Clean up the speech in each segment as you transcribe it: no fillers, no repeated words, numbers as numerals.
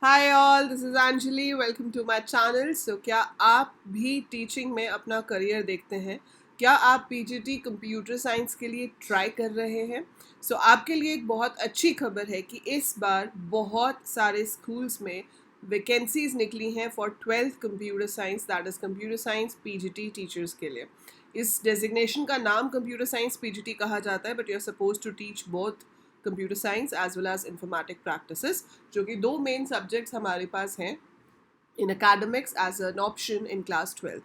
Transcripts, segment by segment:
Hi all, this is Anjali. Welcome to my channel. So क्या आप भी टीचिंग में अपना करियर देखते हैं? क्या आप पीजीटी कंप्यूटर साइंस के लिए ट्राई कर रहे हैं? सो आपके लिए एक बहुत अच्छी खबर है कि इस बार बहुत सारे स्कूल्स में वैकेंसीज निकली हैं for 12th computer science, that is computer science PGT teachers के लिए। इस डेजिग्नेशन का नाम कंप्यूटर साइंस पीजीटी कहा जाता है, but you are suppose to teach both computer science as well as informatic practices, जो कि दो मेन सब्जेक्ट्स हमारे पास हैं in academics as an option in class 12।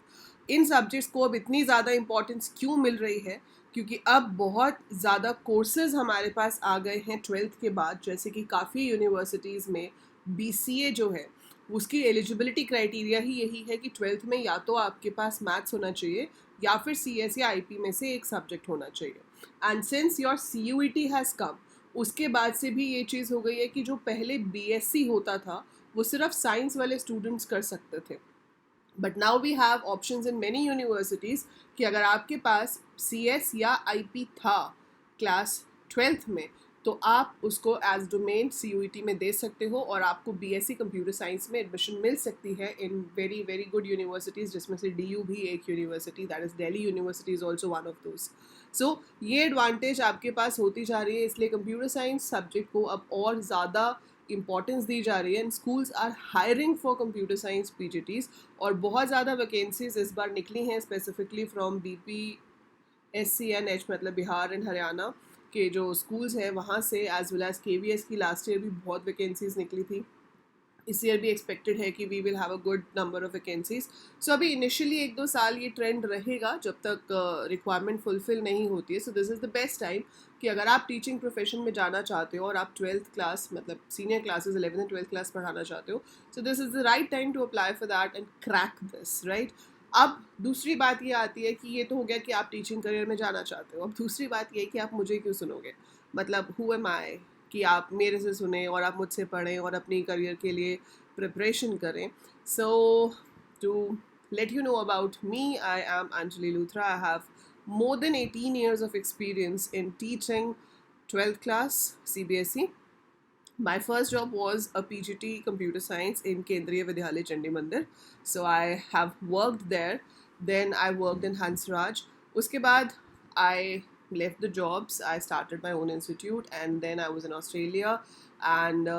इन सब्जेक्ट्स को अब इतनी ज़्यादा इंपॉर्टेंस क्यों मिल रही है? क्योंकि अब बहुत ज़्यादा कोर्सेज हमारे पास आ गए हैं 12th के बाद, जैसे कि काफ़ी यूनिवर्सिटीज़ में बीसीए जो है उसकी एलिजिबिलिटी क्राइटेरिया ही यही है कि 12th में या तो आपके पास मैथ्स होना चाहिए या फिर सीएस या आईपी में से एक सब्जेक्ट होना चाहिए। And since your CUET has come, उसके बाद से भी ये चीज़ हो गई है कि जो पहले बीएससी होता था वो सिर्फ साइंस वाले स्टूडेंट्स कर सकते थे, but now we have options in many universities कि अगर आपके पास सीएस या आईपी था क्लास 12th में, तो आप उसको एज डोमेन सीयूईटी में दे सकते हो और आपको बीएससी कंप्यूटर साइंस में एडमिशन मिल सकती है in very very good universities, जिसमें से डीयू भी एक university, that is Delhi university is also one of those. So ये एडवांटेज आपके पास होती जा रही है, इसलिए कंप्यूटर साइंस सब्जेक्ट को अब और ज़्यादा इंपॉर्टेंस दी जा रही है and schools are hiring for computer science PGTs. और बहुत ज़्यादा वैकेंसीज इस बार निकली हैं स्पेसिफिकली फ्रॉम बीपी SCNH, मतलब बिहार एंड हरियाणा के जो स्कूल्स हैं वहाँ से, एज वेल एज केवीएस की लास्ट ईयर भी बहुत वैकेंसीज निकली थी। इस ईयर भी एक्सपेक्टेड है कि we will have a good number of vacancies. So अभी इनिशियली 1-2 साल ये ट्रेंड रहेगा जब तक रिक्वायरमेंट फुलफिल नहीं होती है। सो this is the best time कि अगर आप टीचिंग प्रोफेशन में जाना चाहते हो और आप 12th क्लास, मतलब senior classes 11th and 12th class पढ़ाना चाहते हो, so this is the right time to apply for that and crack this, right? अब दूसरी बात ये आती है कि ये तो हो गया कि आप टीचिंग करियर में जाना चाहते हो। अब दूसरी बात ये है कि आप मुझे क्यों सुनोगे? मतलब हु एम आई कि आप मेरे से सुने और आप मुझसे पढ़ें और अपनी करियर के लिए प्रिपरेशन करें। सो to let you know about me, I am Anjali Luthra. I have more than 18 years of experience in teaching 12th class CBSE. My first job was a PGT computer science in Kendriya Vidyalaya Chandi Mandir. So I have worked there. Then I worked in Hansraj. Uske baad I left the jobs. I started my own institute and then I was in Australia. And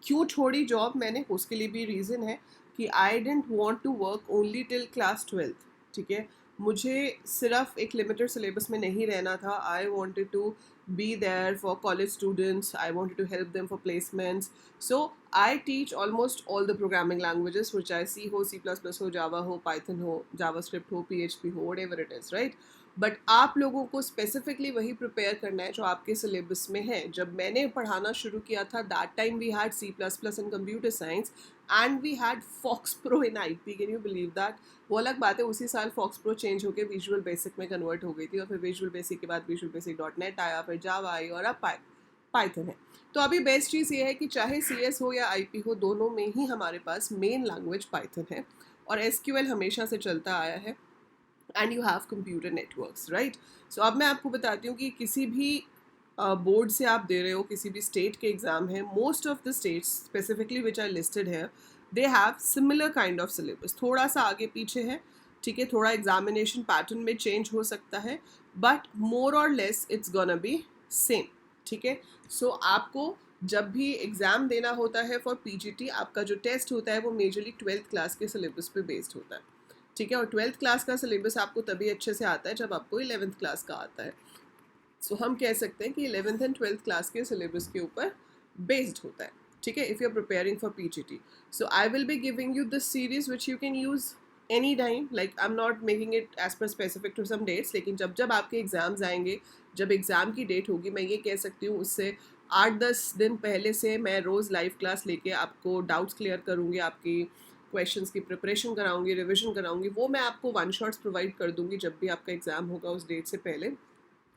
क्यों छोड़ी job मैंने, उसके लिए भी reason है कि I didn't want to work only till class 12th। ठीक है, मुझे सिर्फ एक लिमिटेड सिलेबस में नहीं रहना था। I wanted to be there for college students. I wanted to help them for placements. So I teach almost all the programming languages which I see, ho C++ ho, Java ho, Python ho, JavaScript ho, PHP ho, whatever it is, right? But आप लोगों को specifically वही prepare करना है जो आपके syllabus में है। जब मैंने पढ़ाना शुरू किया था, that time we had C++ in computer science and we had FoxPro in IP. Can you believe that? वो अलग बात है, उसी साल फॉक्स प्रो चेंज होकर विजुअल बेसिक में कन्वर्ट हो गई थी और फिर विजुअल बेसिक के बाद विजुअल बेसिक .NET आया, फिर जावा आई और अब पाइथन है। तो अभी बेस्ट चीज़ ये है कि चाहे CS हो या IP हो, दोनों में ही हमारे पास मेन लैंग्वेज पाइथन है और SQL हमेशा से चलता आया है and you have computer networks, right? So अब मैं आपको बताती हूँ कि किसी भी बोर्ड से आप दे रहे हो, किसी भी स्टेट के एग्ज़ाम है, most of the states specifically which are listed है, they have similar kind of syllabus. थोड़ा सा आगे पीछे है, ठीक है, थोड़ा एग्जामिनेशन पैटर्न में चेंज हो सकता है, बट मोर और less it's gonna be same. ठीक है, सो आपको जब भी एग्ज़ाम देना होता है फॉर पीजीटी, आपका जो टेस्ट होता है वो मेजरली 12th क्लास के सिलेबस पे बेस्ड होता है। ठीक है, और 12th क्लास का सिलेबस आपको तभी अच्छे से आता है जब आपको 11th क्लास का आता है। सो हम कह सकते हैं कि 11th एंड 12th क्लास के सिलेबस के ऊपर बेस्ड होता है। ठीक है, if you are preparing for PGT, so I will be giving you this series which you can use any time. Like I am not making it as per specific to some dates, लेकिन जब जब आपके exams आएंगे, जब exam की date होगी, मैं ये कह सकती हूँ उससे 8-10 दिन पहले से मैं रोज़ लाइव क्लास लेके आपको डाउट्स क्लियर करूँगी, आपकी क्वेश्चंस की प्रिपरेशन कराऊंगी, रिविजन कराऊंगी। वो मैं आपको वन शॉट्स प्रोवाइड कर दूंगी जब भी आपका एग्ज़ाम होगा उस डेट से पहले।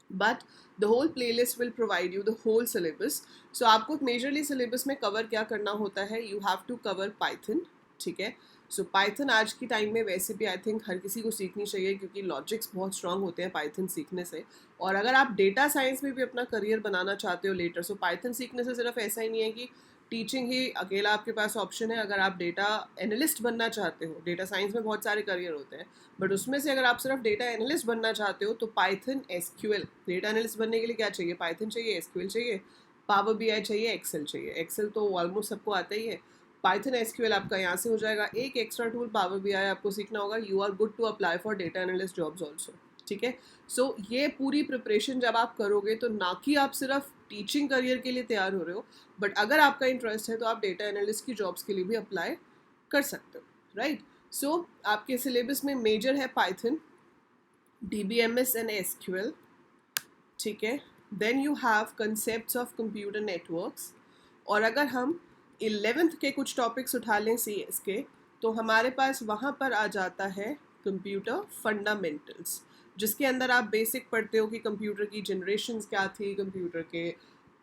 But the whole playlist will provide you the whole syllabus. So आपको मेजरली सिलेबस में कवर क्या करना होता है? You have to cover Python. ठीक है, सो पाइथन आज की टाइम में वैसे भी आई थिंक हर किसी को सीखनी चाहिए, क्योंकि लॉजिक्स बहुत स्ट्रांग होते हैं पाइथन सीखने से। और अगर आप डेटा साइंस में भी अपना करियर बनाना चाहते हो लेटर, सो पाइथन सीखने से सिर्फ ऐसा ही नहीं है कि टीचिंग ही अकेला आपके पास ऑप्शन है। अगर आप डेटा एनालिस्ट बनना चाहते हो, डेटा साइंस में बहुत सारे करियर होते हैं, बट उसमें से अगर आप सिर्फ डेटा एनालिस्ट बनना चाहते हो तो पाइथन एसक्यूएल, डेटा एनालिस्ट बनने के लिए क्या चाहिए, पाइथन चाहिए, एसक्यूएल चाहिए, पावर बीआई चाहिए, एक्सेल चाहिए। एक्सेल तो ऑलमोस्ट सबको आता ही है। पाइथन एसक्यूएल आपका यहाँ से हो जाएगा। एक एक्स्ट्रा टूल पावर बीआई आपको सीखना होगा। You are good to apply for data analyst jobs also. ठीक है, सो ये पूरी प्रिपरेशन जब आप करोगे तो ना कि आप सिर्फ टीचिंग करियर के लिए तैयार हो रहे हो, बट अगर आपका इंटरेस्ट है तो आप डेटा एनालिस्ट की जॉब्स के लिए भी अप्लाई कर सकते हो, राइट। सो आपके सिलेबस में मेजर है पाइथन, DBMS एंड एसक्यूएल। ठीक है, then you have concepts of computer networks. और अगर हम 11th के कुछ टॉपिक्स उठा लें CS के, तो हमारे पास वहाँ पर आ जाता है कंप्यूटर फंडामेंटल्स, जिसके अंदर आप बेसिक पढ़ते हो कि कंप्यूटर की जनरेशन्स क्या थी, कंप्यूटर के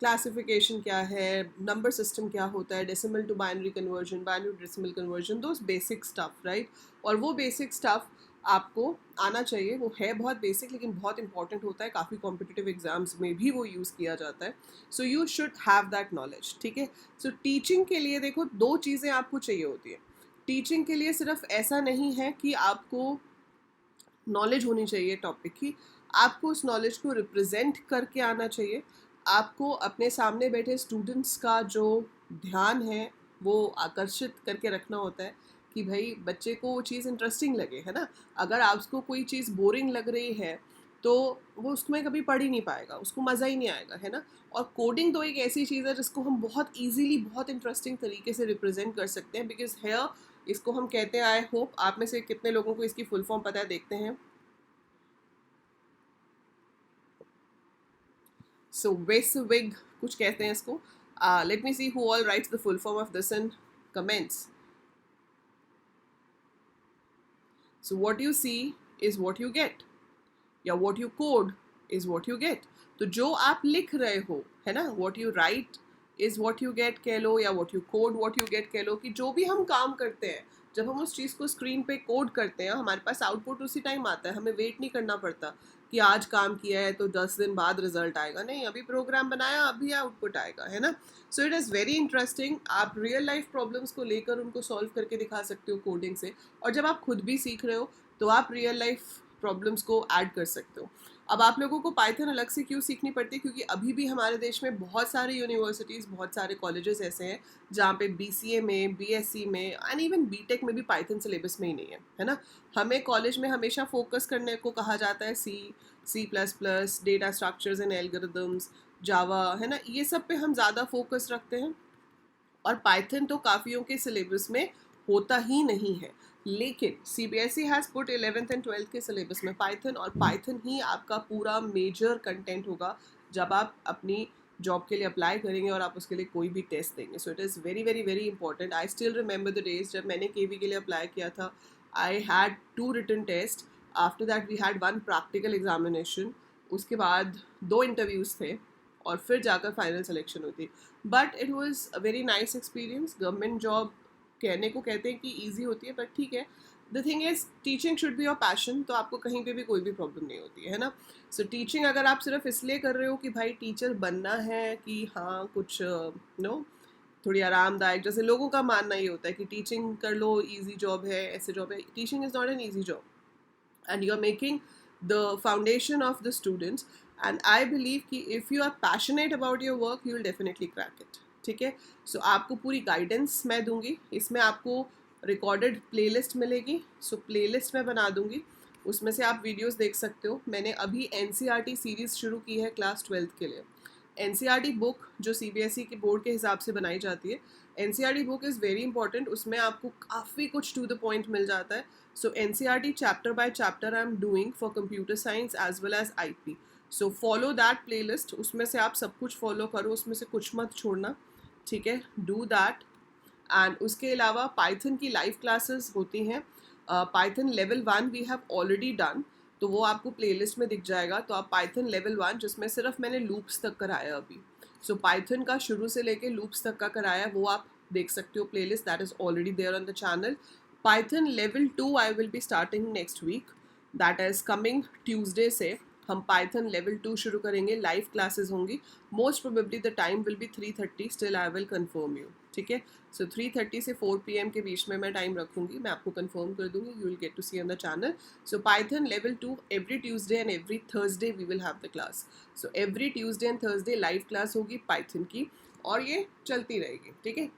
क्लासिफिकेशन क्या है, नंबर सिस्टम क्या होता है, decimal to binary conversion, binary decimal conversion, those basic stuff, right. और वो बेसिक स्टफ आपको आना चाहिए। वो है बहुत बेसिक लेकिन बहुत इंपॉर्टेंट होता है, काफ़ी कॉम्पिटिटिव एग्जाम्स में भी वो यूज़ किया जाता है। So you should have that knowledge. ठीक है, सो टीचिंग के लिए देखो दो चीज़ें आपको चाहिए होती है। टीचिंग के लिए सिर्फ ऐसा नहीं है कि आपको नॉलेज होनी चाहिए टॉपिक की, आपको उस नॉलेज को रिप्रेजेंट करके आना चाहिए। आपको अपने सामने बैठे स्टूडेंट्स का जो ध्यान है वो आकर्षित करके रखना होता है कि भाई बच्चे को वो चीज़ इंटरेस्टिंग लगे, है ना। अगर आपको कोई चीज़ बोरिंग लग रही है तो वो उसमें कभी पढ़ ही नहीं पाएगा, उसको मज़ा ही नहीं आएगा, है ना। और कोडिंग तो एक ऐसी चीज़ है जिसको हम बहुत ईजीली बहुत इंटरेस्टिंग तरीके से रिप्रेजेंट कर सकते हैं, बिकॉज हेयर इसको हम कहते हैं, आई होप आप में से कितने लोगों को इसकी फुल फॉर्म पता है, देखते हैं। सो वेसविग कुछ कहते हैं इसको। Let me see who all writes the full form of this in comments. So what you see is what you get, या what you code is what you get. तो जो आप लिख रहे हो, है ना, what you write is what you get कह लो, या what you code what you get कह लो, कि जो भी हम काम करते हैं जब हम उस चीज़ को स्क्रीन पे कोड करते हैं हमारे पास आउटपुट उसी टाइम आता है। हमें वेट नहीं करना पड़ता कि आज काम किया है तो 10 दिन बाद रिजल्ट आएगा, नहीं, अभी प्रोग्राम बनाया अभी आउटपुट आएगा, है ना। सो इट इज़ वेरी इंटरेस्टिंग। आप रियल लाइफ प्रॉब्लम्स को लेकर उनको सॉल्व करके दिखा सकते हो कोडिंग से, और जब आप खुद भी सीख रहे हो तो आप रियल लाइफ प्रॉब्लम्स को ऐड कर सकते हो। अब आप लोगों को पाइथन अलग से क्यों सीखनी पड़ती है, क्योंकि अभी भी हमारे देश में बहुत सारे यूनिवर्सिटीज़, बहुत सारे कॉलेजेस ऐसे हैं जहाँ पे BCA में, BSc में एंड इवन BTech में भी पाइथन सिलेबस में ही नहीं है ना। हमें कॉलेज में हमेशा फोकस करने को कहा जाता है C++, data structures and algorithms, Java, है ना, ये सब पे हम ज़्यादा फोकस रखते हैं। और पाइथन तो काफ़ियों के सिलेबस में होता ही नहीं है, लेकिन CBSE has put 11th and 12th के सिलेबस में पाइथन, और पाइथन ही आपका पूरा मेजर कंटेंट होगा जब आप अपनी जॉब के लिए अप्लाई करेंगे और आप उसके लिए कोई भी टेस्ट देंगे। So it is very very very important. I still remember the days जब मैंने KV के लिए अप्लाई किया था। I had 2 written test, after that we had 1 practical examination, उसके बाद 2 इंटरव्यूज़ थे और फिर जाकर फाइनल सिलेक्शन हुई थी। But it was a very nice experience. Government job कहने को कहते हैं कि ईजी होती है, बट ठीक है, the thing is teaching should be your passion, तो आपको कहीं पे भी कोई भी प्रॉब्लम नहीं होती है ना। सो टीचिंग अगर आप सिर्फ इसलिए कर रहे हो कि भाई टीचर बनना है, कि हाँ कुछ नो थोड़ी आरामदायक, जैसे लोगों का मानना ये होता है कि टीचिंग कर लो, ईजी जॉब है, ऐसे जॉब है। Teaching is not an easy job, and you're making the foundation of the students, and I believe कि if you are passionate about your work you will definitely crack it। ठीक है, सो आपको पूरी guidance मैं दूंगी, इसमें आपको रिकॉर्डेड प्लेलिस्ट मिलेगी। सो प्लेलिस्ट मैं बना दूंगी, उसमें से आप वीडियोस देख सकते हो। मैंने अभी NCERT सीरीज़ शुरू की है क्लास 12th के लिए। NCERT बुक जो CBSE के बोर्ड के हिसाब से बनाई जाती है, NCERT book is very important, उसमें आपको काफ़ी कुछ टू द पॉइंट मिल जाता है। So NCERT chapter by chapter I am doing for computer science as well as IP. So follow that playlist, उसमें से आप सब कुछ follow करो, उसमें से कुछ मत छोड़ना, ठीक है, do that। एंड उसके अलावा पाइथन की लाइव क्लासेस होती हैं। Python level 1 we have already done, तो वो आपको प्लेलिस्ट में दिख जाएगा। तो आप पाइथन लेवल 1 जिसमें सिर्फ मैंने लूप्स तक कराया अभी, सो पाइथन का शुरू से लेके लूप्स तक का कराया, वो आप देख सकते हो playlist, that is already there on the channel. Python level 2 I will be starting next week, that is coming Tuesday से। हम पाइथन लेवल 2 शुरू करेंगे, लाइव क्लासेस होंगी, most probably the time will be 3:30, still I will confirm you, ठीक है। सो 3:30 से 4 PM के बीच में मैं टाइम रखूंगी, मैं आपको कंफर्म कर दूंगी, you will get to see on the channel. So Python level 2 every Tuesday and every Thursday we will have the class. So every Tuesday and Thursday live class होगी Python की, और ये चलती रहेगी, ठीक है।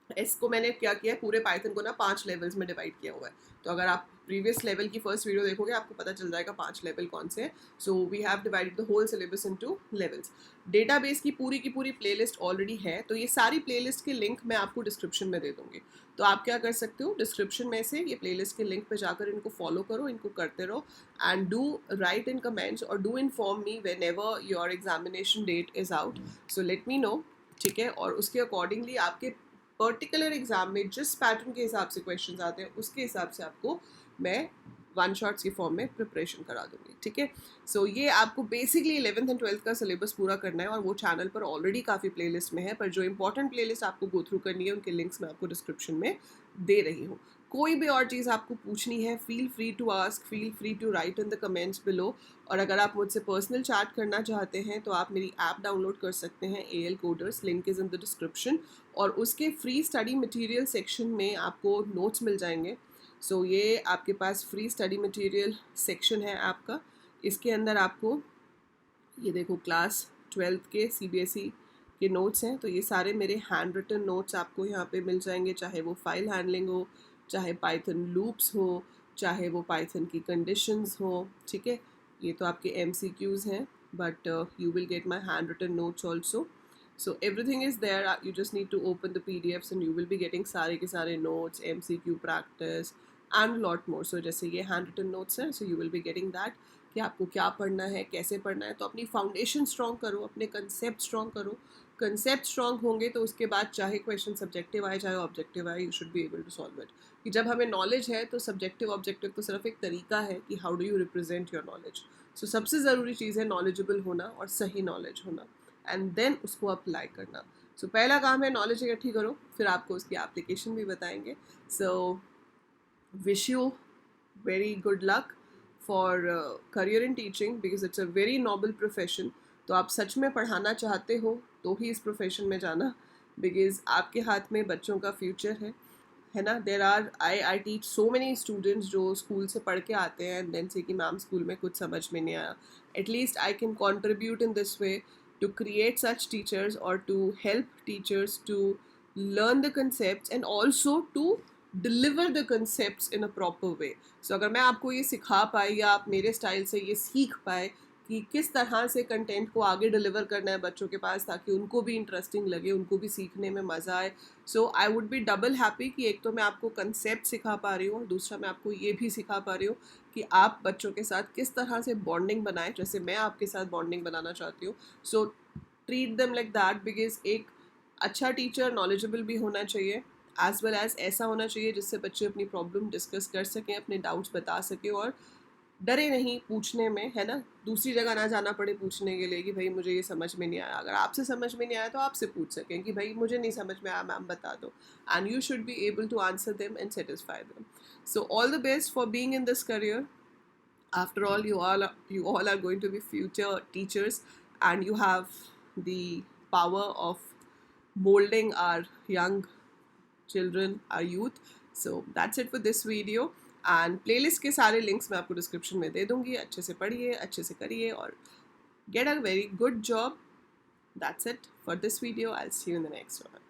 इसको मैंने क्या किया है, पूरे पाइथन को ना 5 लेवल्स में डिवाइड किया हुआ है। तो अगर आप प्रीवियस लेवल की फर्स्ट वीडियो देखोगे आपको पता चल जाएगा 5 लेवल कौन से हैं। So we have divided the whole syllabus into levels. Database की पूरी प्लेलिस्ट ऑलरेडी है, तो ये सारी प्लेलिस्ट के लिंक मैं आपको डिस्क्रिप्शन में दे दूँगी। तो आप क्या कर सकते हो, डिस्क्रिप्शन में से ये प्लेलिस्ट के लिंक पे जाकर इनको फॉलो करो, इनको करते रहो, and do write in comments और do inform me whenever your examination date is out. So let me know, ठीक है। और उसके अकॉर्डिंगली आपके पर्टिकुलर एग्जाम में जिस पैटर्न के हिसाब से क्वेश्चंस आते हैं उसके हिसाब से आपको मैं वन शॉट्स की फॉर्म में प्रिपरेशन करा दूंगी, ठीक है। सो ये आपको बेसिकली 11th एंड 12th का सिलेबस पूरा करना है, और वो चैनल पर ऑलरेडी काफ़ी प्लेलिस्ट में है, पर जो इंपॉर्टेंट प्लेलिस्ट आपको गो थ्रू करनी है उनके लिंक्स मैं आपको डिस्क्रिप्शन में दे रही हूँ। कोई भी और चीज़ आपको पूछनी है, feel free to ask, feel free to write in the comments below. और अगर आप मुझसे पर्सनल चैट करना चाहते हैं तो आप मेरी ऐप डाउनलोड कर सकते हैं, AL coders, link is in the description, और उसके फ्री स्टडी मटेरियल सेक्शन में आपको नोट्स मिल जाएंगे। सो ये आपके पास फ्री स्टडी मटेरियल सेक्शन है आपका, इसके अंदर आपको ये देखो क्लास 12th के CBSE के नोट्स हैं, तो ये सारे मेरे हैंड रिटन नोट्स आपको यहाँ पे मिल जाएंगे, चाहे वो फाइल हैंडलिंग हो, चाहे पाइथन लूप्स हो, चाहे वो पाइथन की कंडीशंस हो, ठीक है। ये तो आपके MCQs हैं, but you will get my handwritten notes also. So everything is there, you just need to open the PDFs and you will be getting सारे के सारे notes, MCQ practice and lot more. So जैसे ये handwritten notes हैं, so you will be getting that, कि आपको क्या पढ़ना है, कैसे पढ़ना है। तो अपनी फाउंडेशन स्ट्रॉन्ग करो, अपने कंसेप्ट स्ट्रॉन्ग करो। कंसेप्ट स्ट्रॉन्ग होंगे तो उसके बाद चाहे क्वेश्चन सब्जेक्टिव आए चाहे ऑब्जेक्टिव आए, you should be able to solve it. कि जब हमें नॉलेज है तो सब्जेक्टिव ऑब्जेक्टिव तो सिर्फ एक तरीका है कि how do you represent your knowledge. So सबसे ज़रूरी चीज़ है नॉलेजेबल होना और सही नॉलेज होना, एंड देन उसको अप्लाई करना। सो पहला काम है नॉलेज इकट्ठी करो, फिर आपको उसकी एप्लीकेशन भी बताएंगे। So wish you very good luck for career in teaching because it's a very noble profession। तो आप सच में पढ़ाना चाहते हो तो ही इस प्रोफेशन में जाना, बिकॉज आपके हाथ में बच्चों का फ्यूचर है ना। There are I teach so many students जो स्कूल से पढ़ के आते हैं एंड देन से कि मैम स्कूल में कुछ समझ में नहीं आया। At least I can contribute in this way to create such teachers और to help teachers to learn the concepts and also to deliver the concepts in a proper way। So अगर मैं आपको ये सिखा पाई या आप मेरे स्टाइल से ये सीख पाए कि किस तरह से कंटेंट को आगे डिलीवर करना है बच्चों के पास ताकि उनको भी इंटरेस्टिंग लगे, उनको भी सीखने में मज़ा आए, so I would be double happy कि एक तो मैं आपको कंसेप्ट सिखा पा रही हूँ और दूसरा मैं आपको ये भी सिखा पा रही हूँ कि आप बच्चों के साथ किस तरह से बॉन्डिंग बनाएं, जैसे मैं आपके साथ बॉन्डिंग बनाना चाहती हूँ। So treat them like that, because एक अच्छा टीचर नॉलेजेबल भी होना चाहिए, एज वेल एज ऐसा होना चाहिए जिससे बच्चे अपनी प्रॉब्लम डिस्कस कर सकें, अपने डाउट्स बता सकें और डरे नहीं पूछने में, है ना। दूसरी जगह ना जाना पड़े पूछने के लिए कि भाई मुझे ये समझ में नहीं आया। अगर आपसे समझ में नहीं आया तो आपसे पूछ सकें कि भाई मुझे नहीं समझ में आया, मैम बता दो, and you should be able to answer them and satisfy them. So all the best for being in this career. After all, you all are going to be future teachers and you have the power of molding our young children, our youth। So that's it for this video, and playlist के सारे links मैं आपको description में दे दूँगी। अच्छे से पढ़िए, अच्छे से करिए और get a very good job। That's it for this video, I'll see you in the next one।